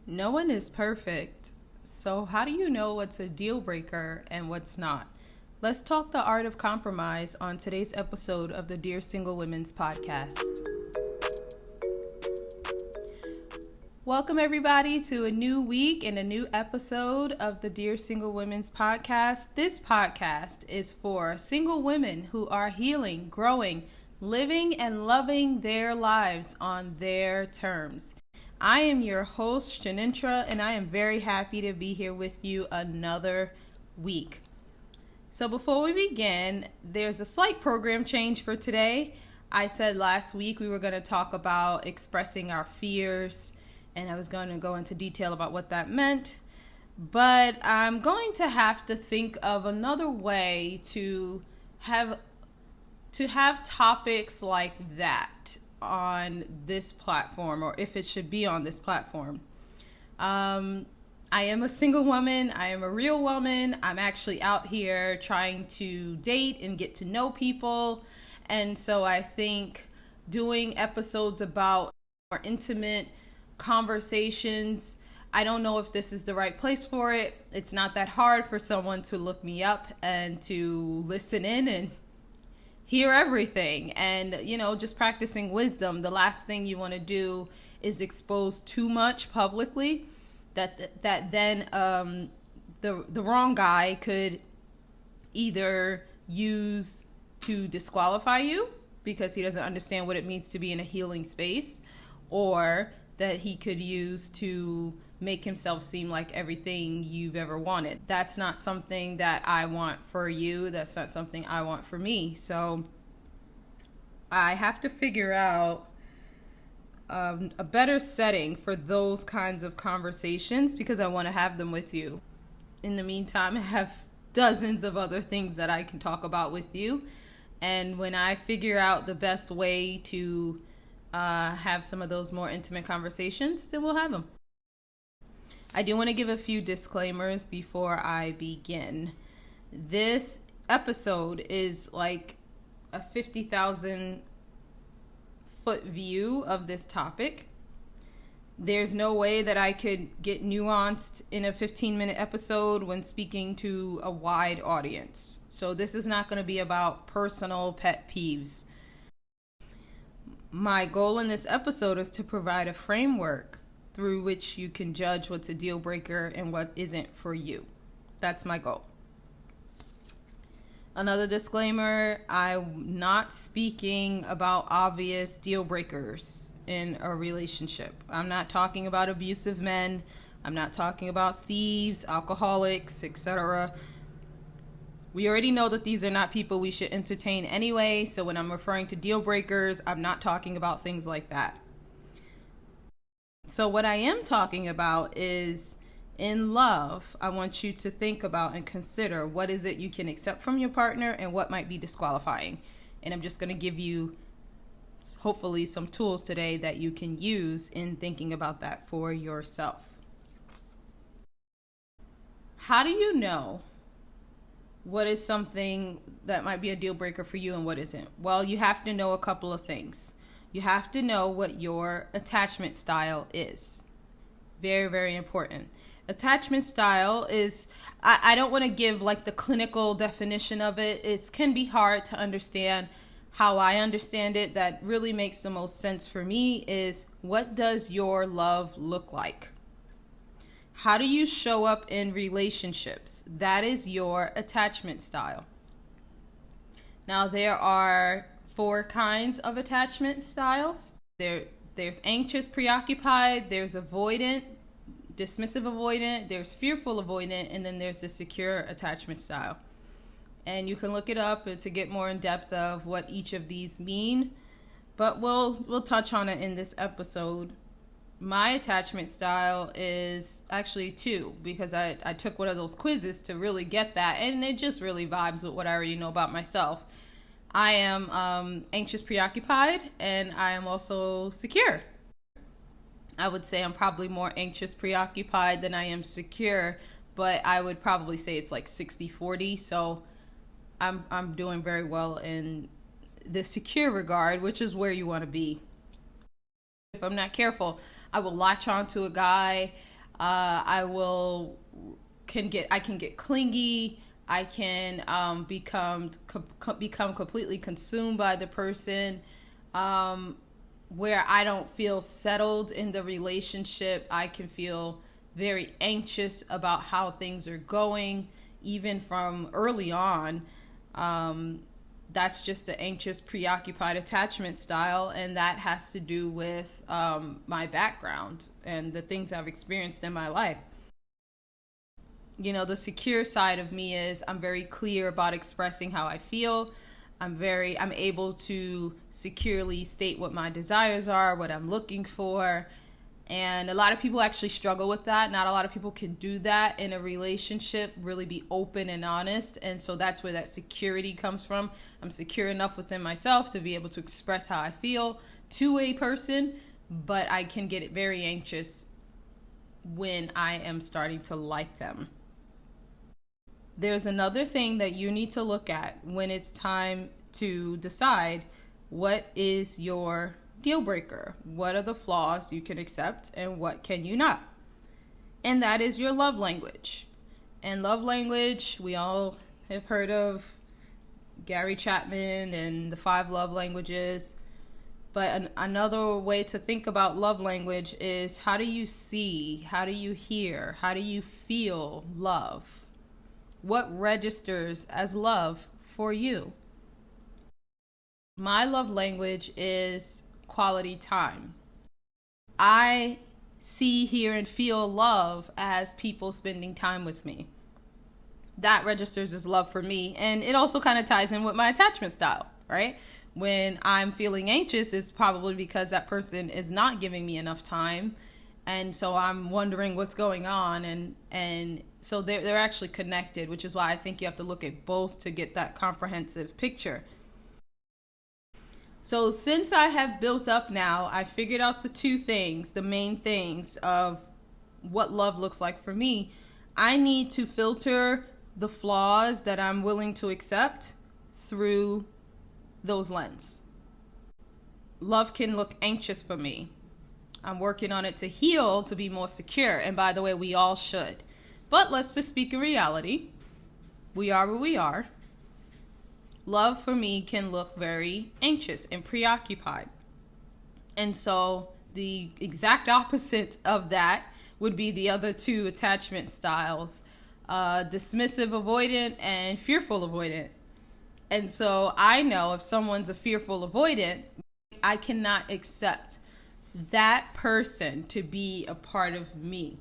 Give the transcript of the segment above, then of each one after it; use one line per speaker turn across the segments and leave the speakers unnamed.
No one is perfect. So, how do you know what's a deal breaker and what's not? Let's talk the art of compromise on today's episode of the Dear Single Women's podcast. Welcome, everybody, to a new week and a new episode of the Dear Single Women's podcast. This podcast is for single women who are healing, growing, living, and loving their lives on their terms. I am your host, Shanintra, and I am very happy to be here with you another week. So before we begin, there's a slight program change for today. I said last week we were going to talk about expressing our fears, and I was going to go into detail about what that meant. But I'm going to have to think of another way to have topics like that on this platform, or if it should be on this platform. I am a single woman. I am a real woman. I'm actually out here trying to date and get to know people. And so I think doing episodes about more intimate conversations, I don't know if this is the right place for it. It's not that hard for someone to look me up and to listen in and hear everything, and just practicing wisdom. The last thing you want to do is expose too much publicly that then the wrong guy could either use to disqualify you because he doesn't understand what it means to be in a healing space, or that he could use to make himself seem like everything you've ever wanted. That's not something that I want for you. That's not something I want for me. So I have to figure out a better setting for those kinds of conversations, because I want to have them with you. In the meantime, I have dozens of other things that I can talk about with you. And when I figure out the best way to have some of those more intimate conversations, then we'll have them. I do want to give a few disclaimers before I begin. This episode is like a 50,000 foot view of this topic. There's no way that I could get nuanced in a 15-minute episode when speaking to a wide audience. So this is not going to be about personal pet peeves. My goal in this episode is to provide a framework through which you can judge what's a deal breaker and what isn't for you. That's my goal. Another disclaimer, I'm not speaking about obvious deal breakers in a relationship. I'm not talking about abusive men. I'm not talking about thieves, alcoholics, etc. We already know that these are not people we should entertain anyway, so when I'm referring to deal breakers, I'm not talking about things like that. So what I am talking about is, in love, I want you to think about and consider what is it you can accept from your partner and what might be disqualifying. And I'm just going to give you, hopefully, some tools today that you can use in thinking about that for yourself. How do you know what is something that might be a deal breaker for you and what isn't? Well, you have to know a couple of things. You have to know what your attachment style is. Very, very important. Attachment style is, I don't want to give like the clinical definition of it. It can be hard to understand. How I understand it, that really makes the most sense for me, is what does your love look like? How do you show up in relationships? That is your attachment style. Now, there are 4 kinds of attachment styles. There's anxious, preoccupied, there's avoidant, dismissive avoidant, there's fearful avoidant, and then there's the secure attachment style. And you can look it up to get more in depth of what each of these mean, but we'll touch on it in this episode. My attachment style is actually 2, because I took one of those quizzes to really get that, and it just really vibes with what I already know about myself. I am anxious, preoccupied, and I am also secure. I would say I'm probably more anxious, preoccupied than I am secure, but I would probably say it's like 60-40. So I'm doing very well in the secure regard, which is where you want to be. If I'm not careful, I will latch onto a guy. I can get clingy. I can become completely consumed by the person, where I don't feel settled in the relationship. I can feel very anxious about how things are going, even from early on. That's just the anxious, preoccupied attachment style, and that has to do with my background and the things I've experienced in my life. You know, the secure side of me is I'm very clear about expressing how I feel. I'm able to securely state what my desires are, what I'm looking for. And a lot of people actually struggle with that. Not a lot of people can do that in a relationship, really be open and honest. And so that's where that security comes from. I'm secure enough within myself to be able to express how I feel to a person, but I can get very anxious when I am starting to like them. There's another thing that you need to look at when it's time to decide what is your deal breaker. What are the flaws you can accept and what can you not? And that is your love language. And love language, we all have heard of Gary Chapman and the 5 love languages. But another way to think about love language is, how do you see, how do you hear, how do you feel love? What registers as love for you? My love language is quality time. I see, hear, and feel love as people spending time with me. That registers as love for me. And it also kind of ties in with my attachment style, right? When I'm feeling anxious, it's probably because that person is not giving me enough time. And so I'm wondering what's going on. And so they're actually connected, which is why I think you have to look at both to get that comprehensive picture. So since I have built up now, I figured out the main things of what love looks like for me. I need to filter the flaws that I'm willing to accept through those lenses. Love can look anxious for me. I'm working on it to heal, to be more secure. And by the way, we all should. But let's just speak in reality. We are where we are. Love for me can look very anxious and preoccupied. And so the exact opposite of that would be the other 2 attachment styles, dismissive avoidant and fearful avoidant. And so I know if someone's a fearful avoidant, I cannot accept that person to be a part of me,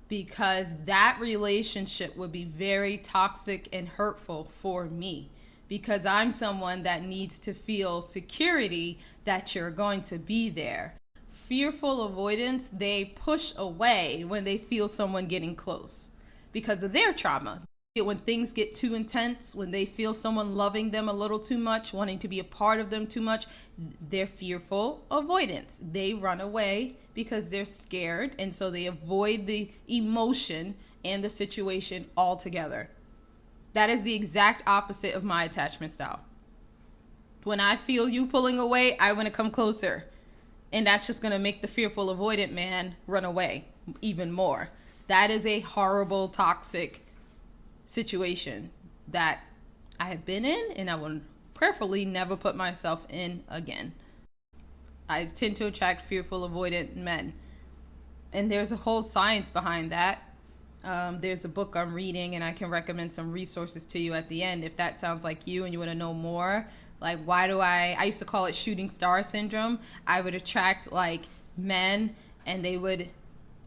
because that relationship would be very toxic and hurtful for me, because I'm someone that needs to feel security that you're going to be there. Fearful avoidance, they push away when they feel someone getting close because of their trauma. When things get too intense, when they feel someone loving them a little too much, wanting to be a part of them too much, they're fearful avoidance. They run away because they're scared, and so they avoid the emotion and the situation altogether. That is the exact opposite of my attachment style. When I feel you pulling away, I want to come closer. And that's just going to make the fearful avoidant man run away even more. That is a horrible, toxic situation that I have been in, and I will prayerfully never put myself in again. I tend to attract fearful, avoidant men. And there's a whole science behind that. There's a book I'm reading, and I can recommend some resources to you at the end if that sounds like you and you want to know more. Like, why do I used to call it shooting star syndrome. I would attract like men, and they would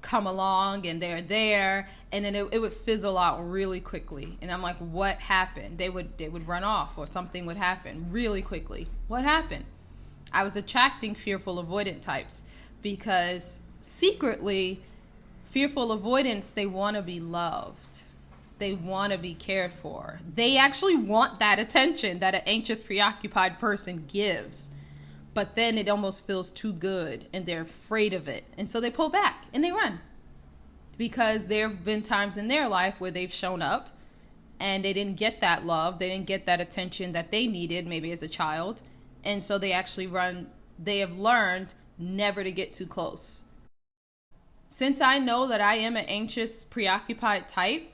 come along and they're there, and then it would fizzle out really quickly. And I'm like, what happened? They would run off, or something would happen really quickly. What happened? I was attracting fearful avoidant types because secretly, fearful avoidants, they want to be loved. They want to be cared for. They actually want that attention that an anxious, preoccupied person gives. But then it almost feels too good, and they're afraid of it. And so they pull back and they run. Because there have been times in their life where they've shown up and they didn't get that love. They didn't get that attention that they needed, maybe as a child. And so they actually run. They have learned never to get too close. Since I know that I am an anxious, preoccupied type,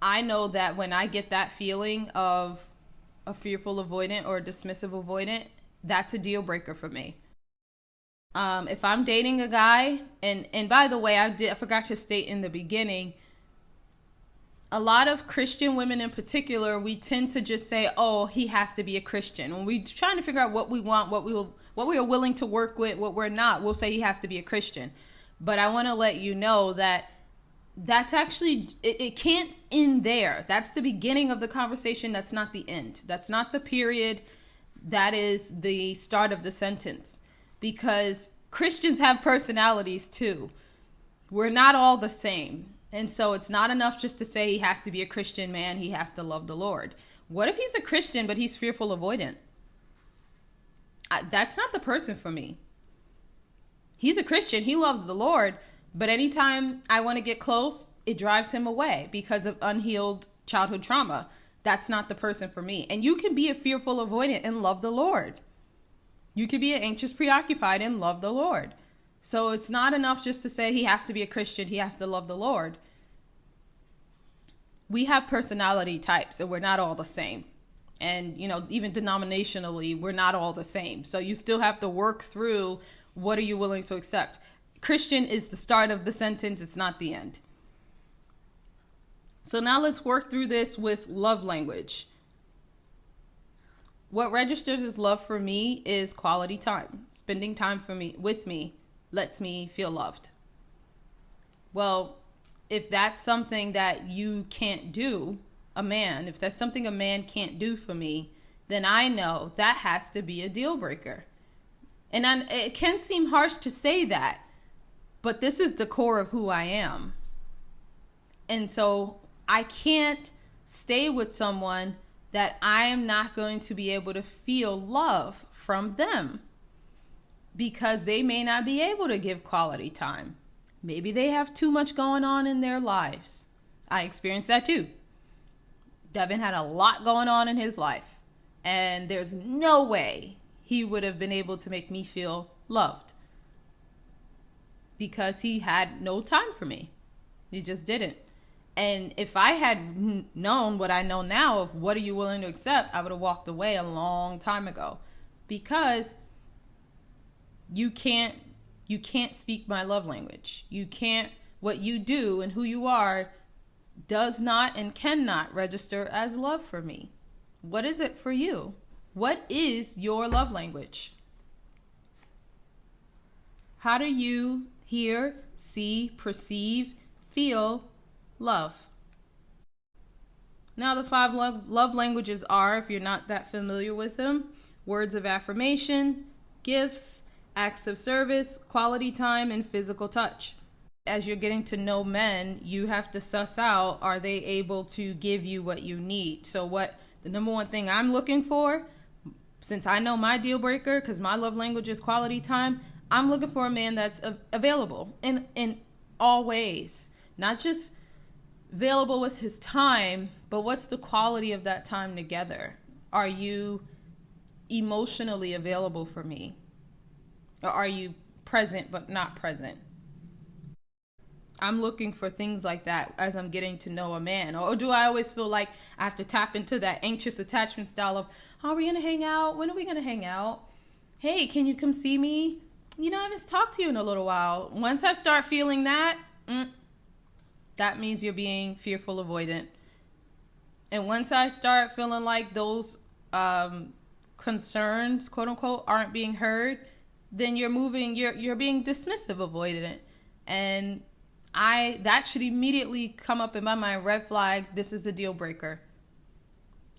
I know that when I get that feeling of a fearful avoidant or a dismissive avoidant, that's a deal breaker for me. If I'm dating a guy, and by the way, I forgot to state in the beginning, a lot of Christian women in particular, we tend to just say, oh, he has to be a Christian. When we're trying to figure out what we want, what we are willing to work with, what we're not, we'll say he has to be a Christian. But I want to let you know that that's actually, it can't end there. That's the beginning of the conversation. That's not the end. That's not the period. That is the start of the sentence. Because Christians have personalities too. We're not all the same. And so it's not enough just to say he has to be a Christian man. He has to love the Lord. What if he's a Christian, but he's fearful avoidant? That's not the person for me. He's a Christian. He loves the Lord. But anytime I want to get close, it drives him away because of unhealed childhood trauma. That's not the person for me. And you can be a fearful avoidant and love the Lord. You can be an anxious preoccupied and love the Lord. So it's not enough just to say he has to be a Christian. He has to love the Lord. We have personality types and we're not all the same. And, even denominationally, we're not all the same. So you still have to work through what are you willing to accept. Christian is the start of the sentence. It's not the end. So now let's work through this with love language. What registers as love for me is quality time. Spending time with me lets me feel loved. Well, if that's something that you can't do, if that's something a man can't do for me, then I know that has to be a deal breaker. And it can seem harsh to say that, but this is the core of who I am. And so I can't stay with someone that I am not going to be able to feel love from them because they may not be able to give quality time. Maybe they have too much going on in their lives. I experienced that too. Devin had a lot going on in his life, and there's no way he would have been able to make me feel loved because he had no time for me. He just didn't. And if I had known what I know now of what are you willing to accept, I would have walked away a long time ago, because you can't speak my love language. What you do and who you are does not and cannot register as love for me. What is it for you? What is your love language? How do you hear, see, perceive, feel love? Now the 5 love languages are, if you're not that familiar with them, words of affirmation, gifts, acts of service, quality time, and physical touch. As you're getting to know men, you have to suss out, are they able to give you what you need? So the number one thing I'm looking for, since I know my deal breaker, because my love language is quality time, I'm looking for a man that's available in all ways. Not just available with his time, but what's the quality of that time together? Are you emotionally available for me? Or are you present but not present? I'm looking for things like that as I'm getting to know a man. Or do I always feel like I have to tap into that anxious attachment style of, are we going to hang out? When are we going to hang out? Hey, can you come see me? I haven't talked to you in a little while. Once I start feeling that, that means you're being fearful avoidant. And once I start feeling like those concerns, quote unquote, aren't being heard, then you're being dismissive avoidant. And that should immediately come up in my mind, red flag, this is a deal breaker.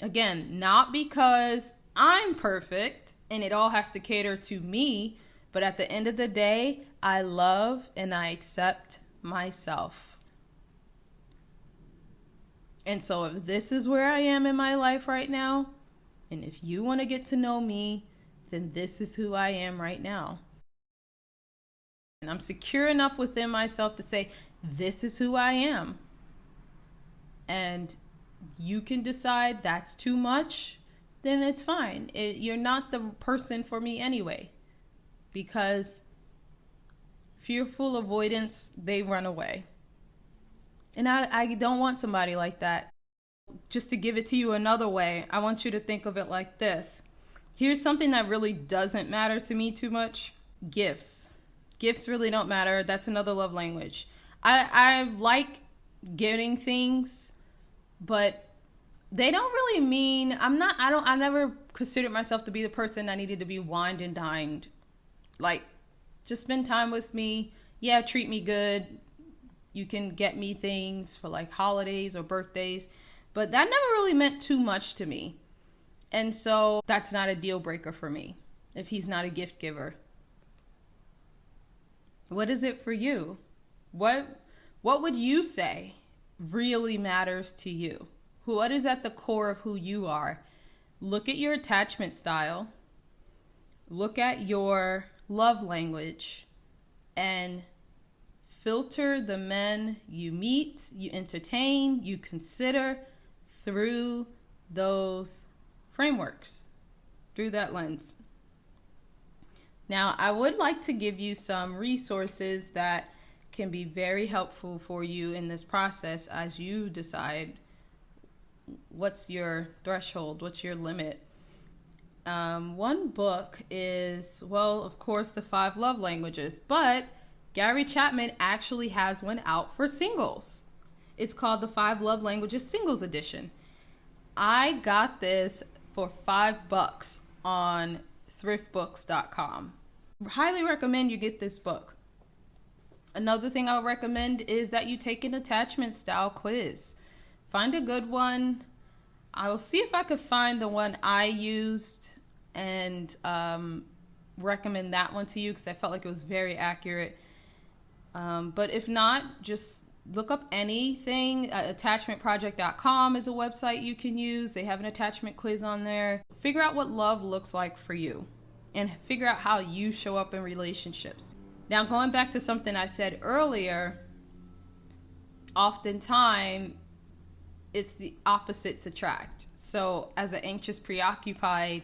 Again, not because I'm perfect and it all has to cater to me, but at the end of the day, I love and I accept myself. And so if this is where I am in my life right now, and if you want to get to know me, then this is who I am right now. And I'm secure enough within myself to say, this is who I am. And you can decide that's too much, then it's fine. You're not the person for me anyway. Because fearful avoidance, they run away. And I don't want somebody like that. Just to give it to you another way, I want you to think of it like this. Here's something that really doesn't matter to me too much. Gifts. Gifts really don't matter. That's another love language. I like getting things, but they don't really mean, I never considered myself to be the person that needed to be wined and dined. Like, just spend time with me. Yeah, treat me good. You can get me things for like holidays or birthdays, but that never really meant too much to me. And so that's not a deal breaker for me if he's not a gift giver. What is it for you? What would you say really matters to you? What is at the core of who you are? Look at your attachment style. Look at your love language and filter the men you meet, you entertain, you consider through those frameworks, through that lens. Now, I would like to give you some resources that can be very helpful for you in this process as you decide what's your threshold, what's your limit. One book is, well, of course, The 5 Love Languages, but Gary Chapman actually has one out for singles. It's called The 5 Love Languages Singles Edition. I got this for $5 on thriftbooks.com. Highly recommend you get this book. Another thing I'll recommend is that you take an attachment style quiz. Find a good one. I will see if I could find the one I used and recommend that one to you because I felt like it was very accurate. But if not, just look up anything. Attachmentproject.com is a website you can use. They have an attachment quiz on there. Figure out what love looks like for you and figure out how you show up in relationships. Now, going back to something I said earlier, oftentimes it's the opposites attract. So as an anxious preoccupied,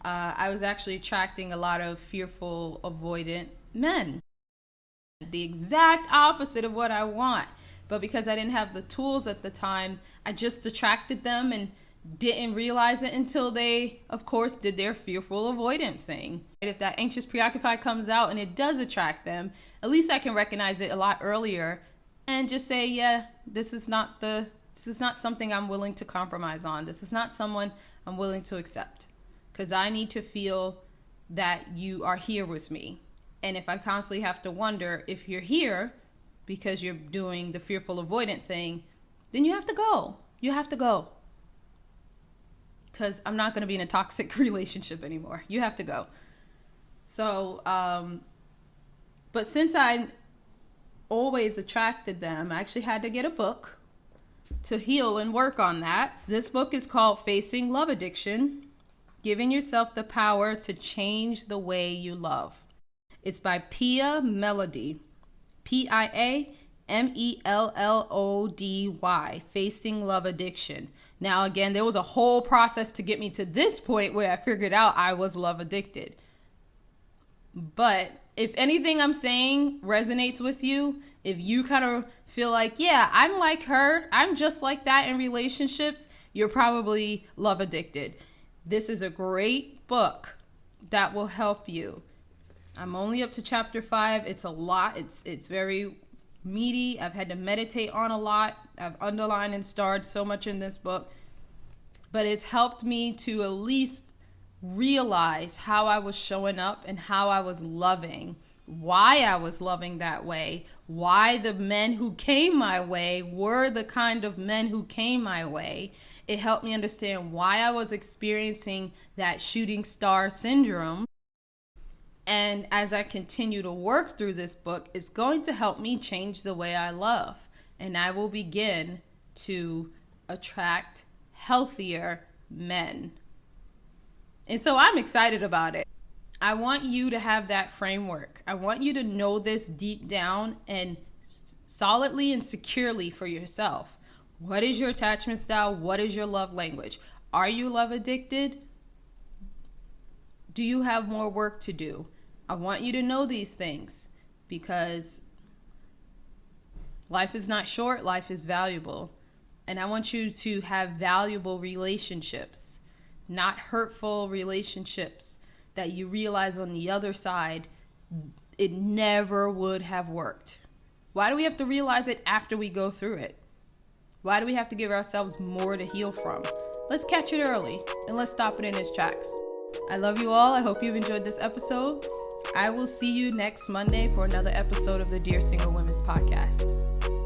I was actually attracting a lot of fearful avoidant men. The exact opposite of what I want. But because I didn't have the tools at the time, I just attracted them and didn't realize it until they, of course, did their fearful avoidant thing. If that anxious preoccupied comes out and it does attract them, at least I can recognize it a lot earlier and just say, yeah, this is not something I'm willing to compromise on. This is not someone I'm willing to accept because I need to feel that you are here with me. And if I constantly have to wonder if you're here because you're doing the fearful avoidant thing, then you have to go. You have to go. Because I'm not going to be in a toxic relationship anymore. You have to go. So, but since I always attracted them, I actually had to get a book to heal and work on that. This book is called Facing Love Addiction, Giving Yourself the Power to Change the Way You Love. It's by Pia Mellody, Piamellody, Facing Love Addiction. Now, again, there was a whole process to get me to this point where I figured out I was love addicted. But if anything I'm saying resonates with you, if you kind of feel like, yeah, I'm like her, I'm just like that in relationships, you're probably love addicted. This is a great book that will help you. I'm only up to chapter 5. It's a lot. It's very meaty. I've had to meditate on a lot. I've underlined and starred so much in this book. But it's helped me to at least realize how I was showing up and how I was loving, why I was loving that way, why the men who came my way were the kind of men who came my way. It helped me understand why I was experiencing that shooting star syndrome. And as I continue to work through this book, it's going to help me change the way I love. And I will begin to attract healthier men. And so I'm excited about it. I want you to have that framework. I want you to know this deep down and solidly and securely for yourself. What is your attachment style? What is your love language? Are you love addicted? Do you have more work to do? I want you to know these things. because life is not short, life is valuable. And I want you to have valuable relationships, not hurtful relationships that you realize on the other side it never would have worked. Why do we have to realize it after we go through it? Why do we have to give ourselves more to heal from? Let's catch it early and let's stop it in its tracks. I love you all. I hope you've enjoyed this episode. I will see you next Monday for another episode of the Dear Single Women's Podcast.